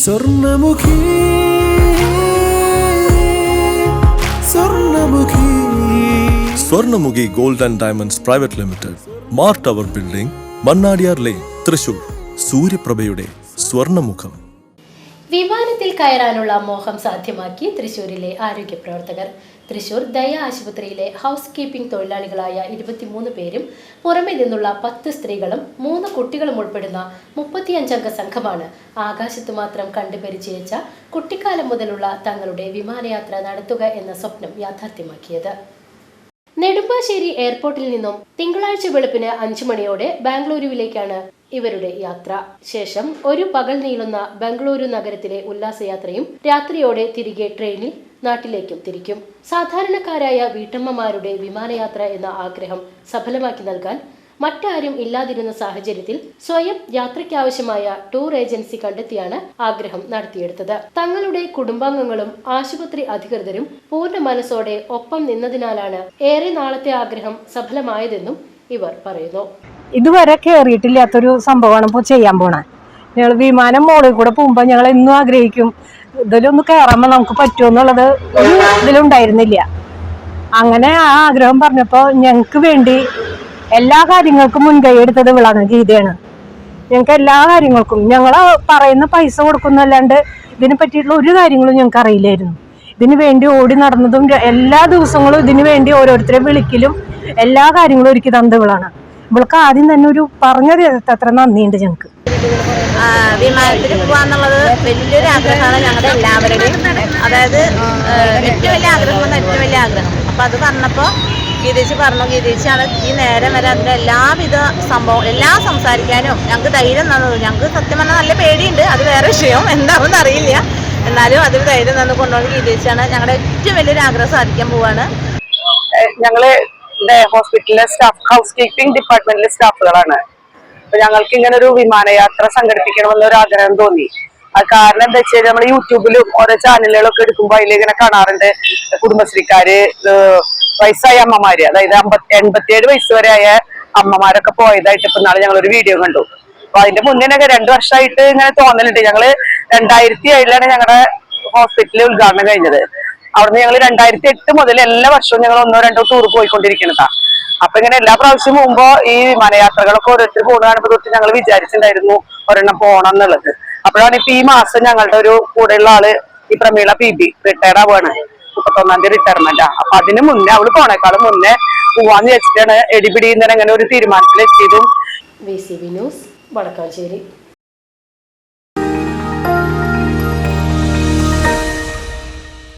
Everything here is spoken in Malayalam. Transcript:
സ്വർണ്ണമുഖി Swarnamukhi Swarnamukhi gold and diamonds private limited, Mar tower building, Mannadiyar lane, Thrissur. സൂര്യപ്രഭയുടെ സ്വർണ്ണമുഖം. വിമാനത്തിൽ കയറാനുള്ള മോഹം സാധ്യമാക്കി തൃശൂരിലെ ആരോഗ്യ പ്രവർത്തകർ. തൃശൂർ ദയ ആശുപത്രിയിലെ ഹൗസ് കീപ്പിംഗ് തൊഴിലാളികളായ 23 പേരും പുറമെ നിന്നുള്ള 10 സ്ത്രീകളും 3 കുട്ടികളും ഉൾപ്പെടുന്ന 35 അംഗ സംഘമാണ് ആകാശത്ത് മാത്രം കണ്ടു പരിചയിച്ച കുട്ടിക്കാലം മുതലുള്ള തങ്ങളുടെ വിമാനയാത്ര നടത്തുക എന്ന സ്വപ്നം യാഥാർത്ഥ്യമാക്കിയത്. നെടുമ്പാശ്ശേരി എയർപോർട്ടിൽ നിന്നും തിങ്കളാഴ്ച വെളുപ്പിന് 5 മണിയോടെ ബാംഗ്ലൂരുവിലേക്കാണ് ഇവരുടെ യാത്ര. ശേഷം ഒരു പകൽ നീളുന്ന ബംഗളൂരു നഗരത്തിലെ ഉല്ലാസയാത്രയും രാത്രിയോടെ തിരികെ ട്രെയിനിൽ നാട്ടിലേക്കും തിരിക്കും. സാധാരണക്കാരായ വീട്ടമ്മമാരുടെ വിമാനയാത്ര എന്ന ആഗ്രഹം സഫലമാക്കി നൽകാൻ മറ്റാരും ഇല്ലാതിരുന്ന സാഹചര്യത്തിൽ സ്വയം യാത്രയ്ക്കാവശ്യമായ ടൂർ ഏജൻസി കണ്ടെത്തിയാണ് ആഗ്രഹം നടത്തിയെടുത്തത്. തങ്ങളുടെ കുടുംബാംഗങ്ങളും ആശുപത്രി അധികൃതരും പൂർണ്ണ മനസ്സോടെ ഒപ്പം നിന്നതിനാലാണ് ഏറെ നാളത്തെ ആഗ്രഹം സഫലമായതെന്നും ഇവർ പറയുന്നു. ഇതുവരെ കയറിയിട്ടില്ലാത്തൊരു സംഭവമാണ് ഇപ്പോൾ ചെയ്യാൻ പോണേ. ഞങ്ങൾ വിമാനം മോളിൽ കൂടെ പോകുമ്പോൾ ഞങ്ങൾ എന്നും ആഗ്രഹിക്കും ഇതിലൊന്ന് കയറുമ്പോൾ നമുക്ക് പറ്റുമോ എന്നുള്ളത് ഒരു ഇതിലുണ്ടായിരുന്നില്ല. അങ്ങനെ ആ ആഗ്രഹം പറഞ്ഞപ്പോൾ ഞങ്ങൾക്ക് വേണ്ടി എല്ലാ കാര്യങ്ങൾക്കും മുൻകൈ എടുത്തത് ഇവളാണ്, ഗീതയാണ്. ഞങ്ങൾക്ക് എല്ലാ കാര്യങ്ങൾക്കും ഞങ്ങൾ പറയുന്ന പൈസ കൊടുക്കുന്നല്ലാണ്ട് ഇതിനെ പറ്റിയിട്ടുള്ള ഒരു കാര്യങ്ങളും ഞങ്ങൾക്ക് അറിയില്ലായിരുന്നു. ഇതിനു വേണ്ടി ഓടി നടന്നതും എല്ലാ ദിവസങ്ങളും ഇതിനു വേണ്ടി ഓരോരുത്തരെ വിളിക്കലും എല്ലാ കാര്യങ്ങളും ഒരുക്കി തന്നത് ഇവളാണ്. ഇവൾക്ക് ആദ്യം തന്നെ ഒരു പറഞ്ഞത് അത്ര നന്ദിയുണ്ട് ഞങ്ങൾക്ക്. വിമാനത്തിൽ പോകാന്നുള്ളത് വലിയൊരു ആഗ്രഹമാണ് ഞങ്ങളുടെ എല്ലാവരുടെയും. അതായത് ഏറ്റവും വലിയ ആഗ്രഹം എന്ന ഏറ്റവും വലിയ ആഗ്രഹം. അപ്പം അത് പറഞ്ഞപ്പോൾ ഗീതേച്ചി പറഞ്ഞു, ഗീതേച്ചിയാണ് ഈ നേരം വരെ അതിൻ്റെ എല്ലാവിധ സംഭവം എല്ലാം സംസാരിക്കാനും ഞങ്ങൾക്ക് ധൈര്യം തന്നത്. ഞങ്ങൾക്ക് സത്യം പറഞ്ഞാൽ നല്ല പേടിയുണ്ട്, അത് വേറെ വിഷയം, എന്താണെന്ന് അറിയില്ല. എന്നാലും അതിൽ ധൈര്യം തന്നു കൊണ്ടുപോകുന്ന ഗീതേച്ചിയാണ്. ഞങ്ങളുടെ ഏറ്റവും വലിയൊരു ആഗ്രഹം സാധിക്കാൻ പോവാണ്. ഞങ്ങള് ഹോസ്പിറ്റലിലെ സ്റ്റാഫ്, ഹൗസ് കീപ്പിംഗ് ഡിപ്പാർട്ട്മെന്റിലെ സ്റ്റാഫുകളാണ്. അപ്പൊ ഞങ്ങൾക്ക് ഇങ്ങനെ ഒരു വിമാനയാത്ര സംഘടിപ്പിക്കണമെന്നൊരു ആഗ്രഹം തോന്നി. അത് കാരണം എന്താ വെച്ചാൽ നമ്മൾ യൂട്യൂബിലും ഓരോ ചാനലുകളൊക്കെ എടുക്കുമ്പോൾ അതിലിങ്ങനെ കാണാറുണ്ട് കുടുംബശ്രീക്കാര്, വയസ്സായ അമ്മമാര്, അതായത് 87 വയസ്സ് വരെ ആയ അമ്മമാരൊക്കെ പോയതായിട്ട് ഇപ്പൊ നാളെ ഞങ്ങളൊരു വീഡിയോ കണ്ടു. അപ്പൊ അതിന്റെ മുന്നേനൊക്കെ 2 വർഷമായിട്ട് ഇങ്ങനെ തോന്നലുണ്ട്. ഞങ്ങള് 2007 ഞങ്ങളുടെ ഹോസ്പിറ്റലിൽ ഉദ്ഘാടനം കഴിഞ്ഞത്. അവിടുന്ന് ഞങ്ങൾ 2008 മുതൽ എല്ലാ വർഷവും ഞങ്ങൾ 1-2 ടൂർ പോയിക്കൊണ്ടിരിക്കുന്നതാ. അപ്പൊ ഇങ്ങനെ എല്ലാ പ്രാവശ്യം പോകുമ്പോ ഈ വിമാനയാത്രകളൊക്കെ ഓരോരുത്തർ പോകുന്ന കാണുമ്പോൾ തൊട്ട് ഞങ്ങൾ വിചാരിച്ചിട്ടുണ്ടായിരുന്നു ഒരെണ്ണം പോകണം എന്നുള്ളത്. അപ്പോഴാണ് ഇപ്പൊ ഈ മാസം ഞങ്ങളുടെ ഒരു കൂടെയുള്ള ആള് ഈ പ്രമീള PB റിട്ടയർ ആവുകയാണ്. 31-ാം തീയതി റിട്ടയർമെന്റാ. അപ്പൊ അതിന് മുന്നേ അവള് പോണേക്കാളും മുന്നേ പോവാന്ന് വെച്ചിട്ടാണ് എടിപിടിയിൽ നിന്ന് അങ്ങനെ ഒരു തീരുമാനത്തിലെത്തിയതും. VCB news, Vadakkanchery.